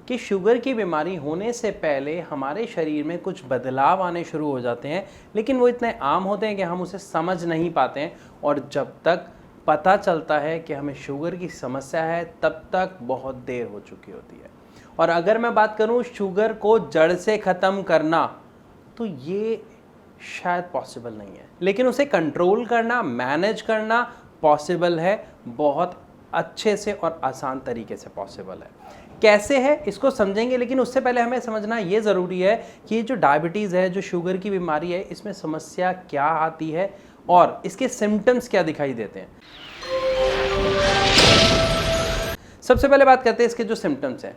कि शुगर की बीमारी होने से पहले हमारे शरीर में कुछ बदलाव आने शुरू हो जाते हैं, लेकिन वो इतने आम होते हैं कि हम उसे समझ नहीं पाते हैं। और जब तक पता चलता है कि हमें शुगर की समस्या है, तब तक बहुत देर हो चुकी होती है। और अगर मैं बात करूं शुगर को जड़ से ख़त्म करना, तो ये शायद पॉसिबल नहीं है, लेकिन उसे कंट्रोल करना, मैनेज करना पॉसिबल है। बहुत अच्छे से और आसान तरीके से पॉसिबल है। कैसे है इसको समझेंगे, लेकिन उससे पहले हमें समझना ये ज़रूरी है कि ये जो डायबिटीज़ है, जो शुगर की बीमारी है, इसमें समस्या क्या आती है और इसके सिम्टम्स क्या दिखाई देते हैं। सबसे पहले बात करते हैं इसके जो सिम्टम्स हैं।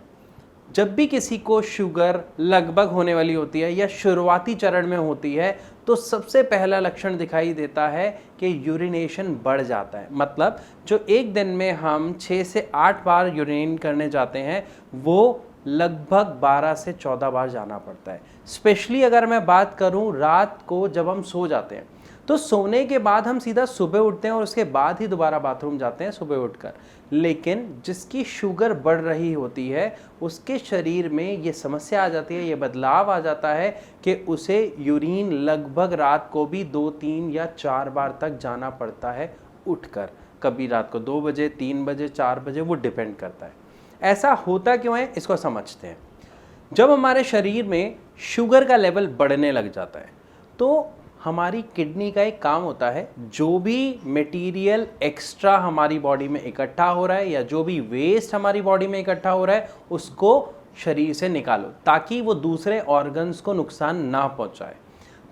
जब भी किसी को शुगर लगभग होने वाली होती है या शुरुआती चरण में होती है, तो सबसे पहला लक्षण दिखाई देता है कि यूरिनेशन बढ़ जाता है। मतलब जो एक दिन में हम 6 से 8 बार यूरिन करने जाते हैं, वो लगभग 12 से 14 बार जाना पड़ता है। स्पेशली अगर मैं बात करूं रात को जब हम सो जाते हैं, तो सोने के बाद हम सीधा सुबह उठते हैं और उसके बाद ही दोबारा बाथरूम जाते हैं सुबह उठकर। लेकिन जिसकी शुगर बढ़ रही होती है, उसके शरीर में ये समस्या आ जाती है, ये बदलाव आ जाता है कि उसे यूरिन लगभग रात को भी 2, 3 या 4 बार तक जाना पड़ता है उठकर। कभी रात को 2 बजे, 3 बजे, 4 बजे, वो डिपेंड करता है। ऐसा होता क्यों है, इसको समझते हैं। जब हमारे शरीर में शुगर का लेवल बढ़ने लग जाता है, तो हमारी किडनी का एक काम होता है, जो भी मटेरियल एक्स्ट्रा हमारी बॉडी में इकट्ठा हो रहा है या जो भी वेस्ट हमारी बॉडी में इकट्ठा हो रहा है, उसको शरीर से निकालो ताकि वो दूसरे ऑर्गन्स को नुकसान ना पहुंचाए।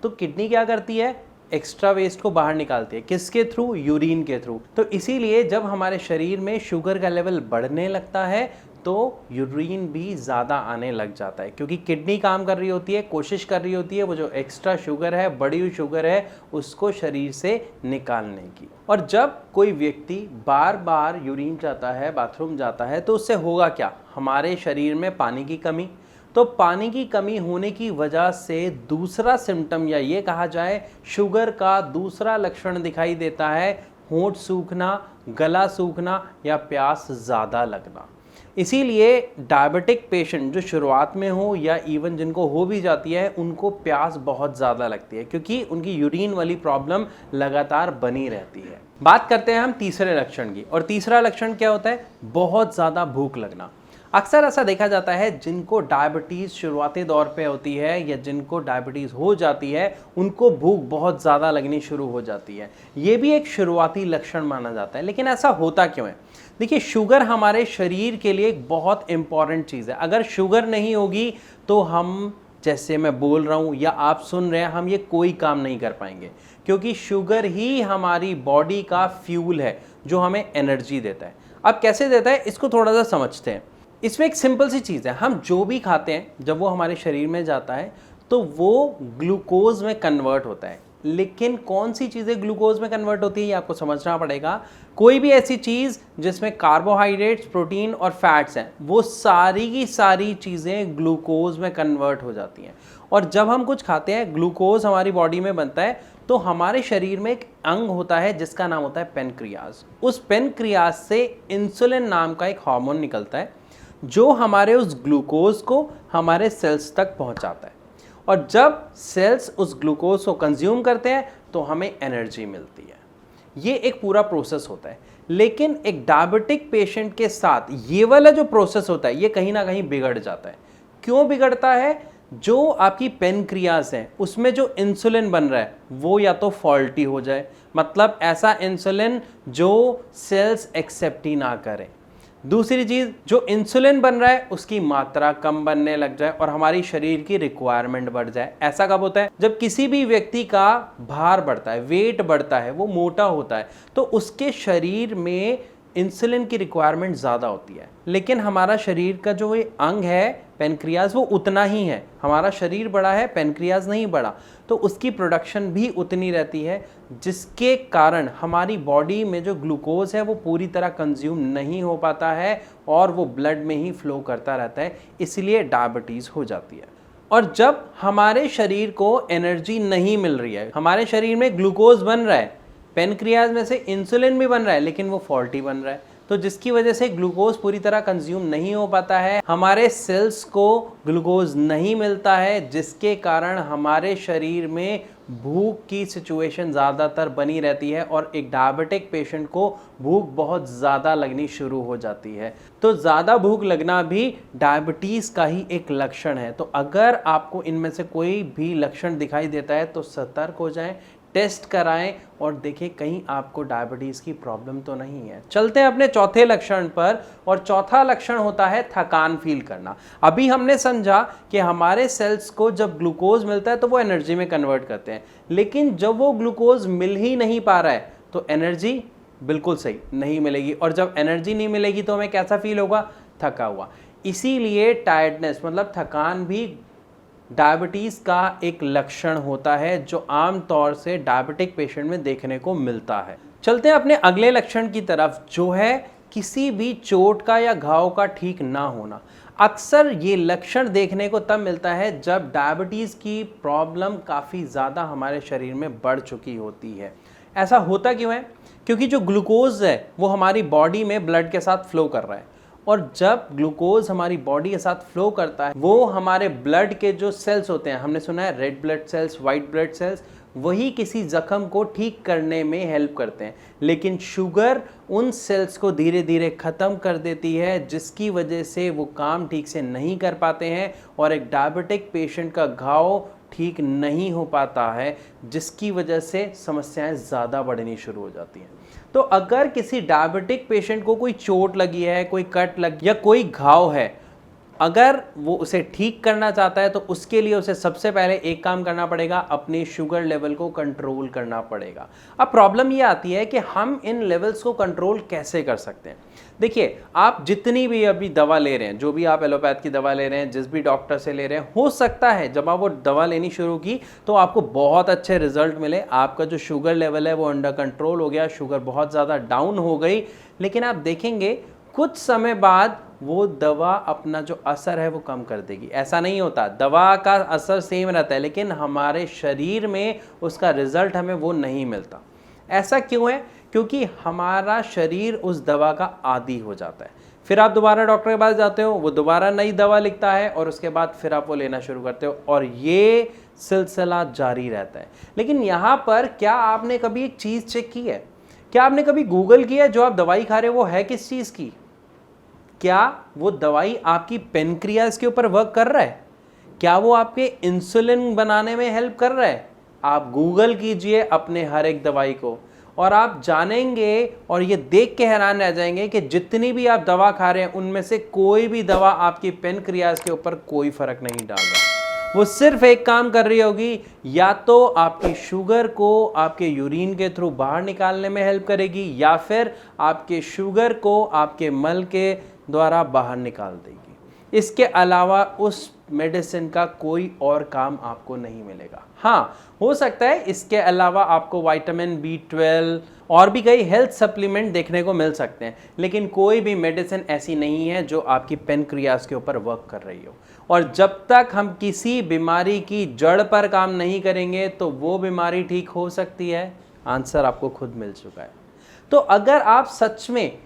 तो किडनी क्या करती है, एक्स्ट्रा वेस्ट को बाहर निकालती है। किसके थ्रू? यूरिन के थ्रू। तो इसीलिए जब हमारे शरीर में शुगर का लेवल बढ़ने लगता है, तो यूरिन भी ज़्यादा आने लग जाता है, क्योंकि किडनी काम कर रही होती है, कोशिश कर रही होती है वो जो एक्स्ट्रा शुगर है, बढ़ी हुई शुगर है, उसको शरीर से निकालने की। और जब कोई व्यक्ति बार बार यूरिन जाता है, बाथरूम जाता है, तो उससे होगा क्या, हमारे शरीर में पानी की कमी। तो पानी की कमी होने की वजह से दूसरा सिम्टम, या ये कहा जाए शुगर का दूसरा लक्षण दिखाई देता है, होंठ सूखना, गला सूखना या प्यास ज़्यादा लगना। इसीलिए डायबिटिक पेशेंट जो शुरुआत में हो या इवन जिनको हो भी जाती है, उनको प्यास बहुत ज़्यादा लगती है, क्योंकि उनकी यूरिन वाली प्रॉब्लम लगातार बनी रहती है। बात करते हैं हम तीसरे लक्षण की, और तीसरा लक्षण क्या होता है, बहुत ज़्यादा भूख लगना। अक्सर ऐसा देखा जाता है जिनको डायबिटीज़ शुरुआती दौर पे होती है या जिनको डायबिटीज़ हो जाती है, उनको भूख बहुत ज़्यादा लगनी शुरू हो जाती है। ये भी एक शुरुआती लक्षण माना जाता है। लेकिन ऐसा होता क्यों है? देखिए, शुगर हमारे शरीर के लिए एक बहुत इंपॉर्टेंट चीज़ है। अगर शुगर नहीं होगी तो हम, जैसे मैं बोल रहा हूँ या आप सुन रहे हैं, हम ये कोई काम नहीं कर पाएंगे, क्योंकि शुगर ही हमारी बॉडी का फ्यूल है जो हमें एनर्जी देता है। अब कैसे देता है, इसको थोड़ा सा समझते हैं। इसमें एक सिंपल सी चीज़ है, हम जो भी खाते हैं जब वो हमारे शरीर में जाता है तो वो ग्लूकोज में कन्वर्ट होता है। लेकिन कौन सी चीज़ें ग्लूकोज में कन्वर्ट होती है, ये आपको समझना पड़ेगा। कोई भी ऐसी चीज़ जिसमें कार्बोहाइड्रेट्स, प्रोटीन और फैट्स हैं, वो सारी की सारी चीज़ें ग्लूकोज में कन्वर्ट हो जाती हैं। और जब हम कुछ खाते हैं, ग्लूकोज हमारी बॉडी में बनता है, तो हमारे शरीर में एक अंग होता है जिसका नाम होता है पेनक्रियाज। उस पेनक्रियाज से इंसुलिन नाम का एक हार्मोन निकलता है, जो हमारे उस ग्लूकोज को हमारे सेल्स तक पहुंचाता है। और जब सेल्स उस ग्लूकोज को कंज्यूम करते हैं तो हमें एनर्जी मिलती है। ये एक पूरा प्रोसेस होता है। लेकिन एक डायबिटिक पेशेंट के साथ ये वाला जो प्रोसेस होता है, ये कहीं ना कहीं बिगड़ जाता है। क्यों बिगड़ता है? जो आपकी पेनक्रियाज है, उसमें जो इंसुलिन बन रहा है वो या तो फॉल्टी हो जाए, मतलब ऐसा इंसुलिन जो सेल्स एक्सेप्ट ही ना करें। दूसरी चीज़, जो इंसुलिन बन रहा है उसकी मात्रा कम बनने लग जाए और हमारी शरीर की रिक्वायरमेंट बढ़ जाए। ऐसा कब होता है? जब किसी भी व्यक्ति का भार बढ़ता है, वेट बढ़ता है, वो मोटा होता है, तो उसके शरीर में इंसुलिन की रिक्वायरमेंट ज़्यादा होती है। लेकिन हमारा शरीर का जो ये अंग है पेनक्रियाज, वो उतना ही है। हमारा शरीर बड़ा है, पेनक्रियाज नहीं बड़ा, तो उसकी प्रोडक्शन भी उतनी रहती है, जिसके कारण हमारी बॉडी में जो ग्लूकोज है वो पूरी तरह कंज्यूम नहीं हो पाता है और वो ब्लड में ही फ्लो करता रहता है। इसलिए डायबिटीज़ हो जाती है। और जब हमारे शरीर को एनर्जी नहीं मिल रही है, हमारे शरीर में ग्लूकोज बन रहा है, पेनक्रियाज में से इंसुलिन भी बन रहा है, लेकिन वो फॉल्टी बन रहा है, तो जिसकी वजह से ग्लूकोज पूरी तरह कंज्यूम नहीं हो पाता है, हमारे सेल्स को ग्लूकोज नहीं मिलता है, जिसके कारण हमारे शरीर में भूख की सिचुएशन ज़्यादातर बनी रहती है और एक डायबिटिक पेशेंट को भूख बहुत ज़्यादा लगनी शुरू हो जाती है। तो ज़्यादा भूख लगना भी डायबिटीज़ का ही एक लक्षण है। तो अगर आपको इनमें से कोई भी लक्षण दिखाई देता है तो सतर्क हो जाएं, टेस्ट कराएं और देखें कहीं आपको डायबिटीज़ की प्रॉब्लम तो नहीं है। चलते हैं अपने चौथे लक्षण पर, और चौथा लक्षण होता है थकान फील करना। अभी हमने समझा कि हमारे सेल्स को जब ग्लूकोज मिलता है तो वो एनर्जी में कन्वर्ट करते हैं, लेकिन जब वो ग्लूकोज मिल ही नहीं पा रहा है तो एनर्जी बिल्कुल सही नहीं मिलेगी, और जब एनर्जी नहीं मिलेगी तो हमें कैसा फील होगा? थका हुआ। इसीलिए टायर्डनेस मतलब थकान भी डायबिटीज़ का एक लक्षण होता है जो आम तौर से डायबिटिक पेशेंट में देखने को मिलता है। चलते हैं अपने अगले लक्षण की तरफ, जो है किसी भी चोट का या घाव का ठीक ना होना। अक्सर ये लक्षण देखने को तब मिलता है जब डायबिटीज़ की प्रॉब्लम काफ़ी ज़्यादा हमारे शरीर में बढ़ चुकी होती है। ऐसा होता क्यों है? क्योंकि जो ग्लूकोज है वो हमारी बॉडी में ब्लड के साथ फ्लो कर रहा है, और जब ग्लूकोज हमारी बॉडी के साथ फ्लो करता है वो हमारे ब्लड के जो सेल्स होते हैं, हमने सुना है red blood cells, white blood cells, वही किसी जख्म को ठीक करने में हेल्प करते हैं। लेकिन शुगर उन सेल्स को धीरे धीरे ख़त्म कर देती है, जिसकी वजह से वो काम ठीक से नहीं कर पाते हैं और एक डायबिटिक पेशेंट का घाव ठीक नहीं हो पाता है, जिसकी वजह से समस्याएं ज़्यादा बढ़नी शुरू हो जाती हैं। तो अगर किसी डायबिटिक पेशेंट को कोई चोट लगी है, कोई कट लगी या कोई घाव है, अगर वो उसे ठीक करना चाहता है तो उसके लिए उसे सबसे पहले एक काम करना पड़ेगा, अपनी शुगर लेवल को कंट्रोल करना पड़ेगा। अब प्रॉब्लम ये आती है कि हम इन लेवल्स को कंट्रोल कैसे कर सकते हैं। देखिए, आप जितनी भी अभी दवा ले रहे हैं, जो भी आप एलोपैथ की दवा ले रहे हैं, जिस भी डॉक्टर से ले रहे हैं, हो सकता है जब आप वो दवा लेनी शुरू की तो आपको बहुत अच्छे रिजल्ट मिले, आपका जो शुगर लेवल है वो अंडर कंट्रोल हो गया, शुगर बहुत ज़्यादा डाउन हो गई। लेकिन आप देखेंगे कुछ समय बाद वो दवा अपना जो असर है वो कम कर देगी। ऐसा नहीं होता, दवा का असर सेम रहता है, लेकिन हमारे शरीर में उसका रिजल्ट हमें वो नहीं मिलता। ऐसा क्यों है? क्योंकि हमारा शरीर उस दवा का आदी हो जाता है। फिर आप दोबारा डॉक्टर के पास जाते हो, वो दोबारा नई दवा लिखता है और उसके बाद फिर आप वो लेना शुरू करते हो, और ये सिलसिला जारी रहता है। लेकिन यहाँ पर क्या आपने कभी एक चीज़ चेक की है? क्या आपने कभी गूगल किया जो आप दवाई खा रहे हो वो है किस चीज़ की? क्या वो दवाई आपकी पेनक्रियाज के ऊपर वर्क कर रहा है? क्या वो आपके इंसुलिन बनाने में हेल्प कर रहा है? आप गूगल कीजिए अपने हर एक दवाई को और आप जानेंगे और ये देख के हैरान रह जाएंगे कि जितनी भी आप दवा खा रहे हैं उनमें से कोई भी दवा आपकी पेनक्रियाज के ऊपर कोई फर्क नहीं डाल रहा। वो सिर्फ एक काम कर रही होगी, या तो आपकी शुगर को आपके यूरिन के थ्रू बाहर निकालने में हेल्प करेगी, या फिर आपके शुगर को आपके मल के द्वारा बाहर निकाल देगी। इसके अलावा उस मेडिसिन का कोई और काम आपको नहीं मिलेगा। हाँ, हो सकता है इसके अलावा आपको विटामिन B12 और भी कई हेल्थ सप्लीमेंट देखने को मिल सकते हैं, लेकिन कोई भी मेडिसिन ऐसी नहीं है जो आपकी पेनक्रियाज के ऊपर वर्क कर रही हो। और जब तक हम किसी बीमारी की जड़ पर काम नहीं करेंगे तो वो बीमारी ठीक हो सकती है? आंसर आपको खुद मिल चुका है। तो अगर आप सच में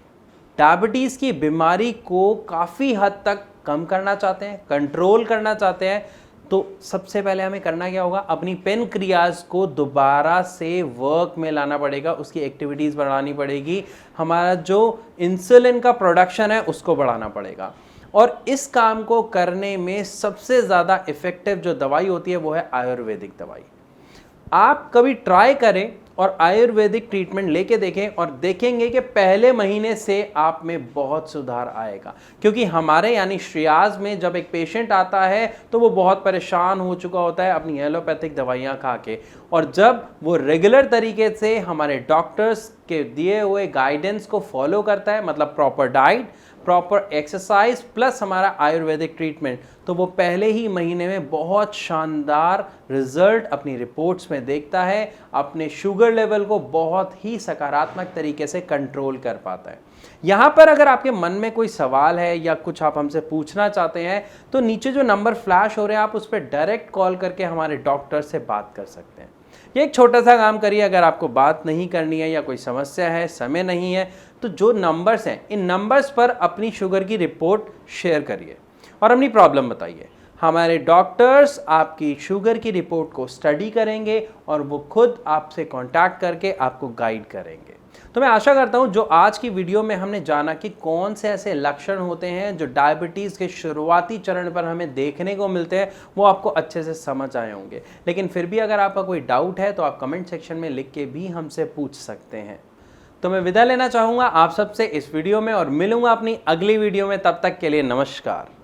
डायबिटीज़ की बीमारी को काफ़ी हद तक कम करना चाहते हैं, कंट्रोल करना चाहते हैं, तो सबसे पहले हमें करना क्या होगा? अपनी पेनक्रियाज को दोबारा से वर्क में लाना पड़ेगा, उसकी एक्टिविटीज़ बढ़ानी पड़ेगी, हमारा जो इंसुलिन का प्रोडक्शन है उसको बढ़ाना पड़ेगा। और इस काम को करने में सबसे ज़्यादा इफ़ेक्टिव जो दवाई होती है वो है आयुर्वेदिक दवाई। आप कभी ट्राई करें और आयुर्वेदिक ट्रीटमेंट लेके देखें और देखेंगे कि पहले महीने से आप में बहुत सुधार आएगा। क्योंकि हमारे यानी श्रेयाज में जब एक पेशेंट आता है तो वो बहुत परेशान हो चुका होता है अपनी एलोपैथिक दवाइयाँ खा के, और जब वो रेगुलर तरीके से हमारे डॉक्टर्स के दिए हुए गाइडेंस को फॉलो करता है, मतलब proper diet, proper exercise plus हमारा आयुर्वेदिक ट्रीटमेंट, तो वो पहले ही महीने में बहुत शानदार रिजल्ट अपनी रिपोर्ट्स में देखता है, अपने शुगर लेवल को बहुत ही सकारात्मक तरीके से कंट्रोल कर पाता है। यहाँ पर अगर आपके मन में कोई सवाल है या कुछ आप हमसे पूछना चाहते हैं तो नीचे जो नंबर फ्लैश हो रहे हैं आप उस पर डायरेक्ट कॉल करके हमारे डॉक्टर से बात कर सकते हैं। ये एक छोटा सा काम करिए, अगर आपको बात नहीं करनी है या कोई समस्या है, समय नहीं है, तो जो नंबर्स हैं, इन नंबर्स पर अपनी शुगर की रिपोर्ट शेयर करिए और अपनी प्रॉब्लम बताइए। हमारे डॉक्टर्स आपकी शुगर की रिपोर्ट को स्टडी करेंगे और वो खुद आपसे कांटेक्ट करके आपको गाइड करेंगे। तो मैं आशा करता हूं जो आज की वीडियो में हमने जाना कि कौन से ऐसे लक्षण होते हैं जो डायबिटीज़ के शुरुआती चरण पर हमें देखने को मिलते हैं, वो आपको अच्छे से समझ आए होंगे। लेकिन फिर भी अगर आपका कोई डाउट है तो आप कमेंट सेक्शन में लिख के भी हमसे पूछ सकते हैं। तो मैं विदा लेना चाहूँगा आप सबसे इस वीडियो में और मिलूंगा अपनी अगली वीडियो में। तब तक के लिए नमस्कार।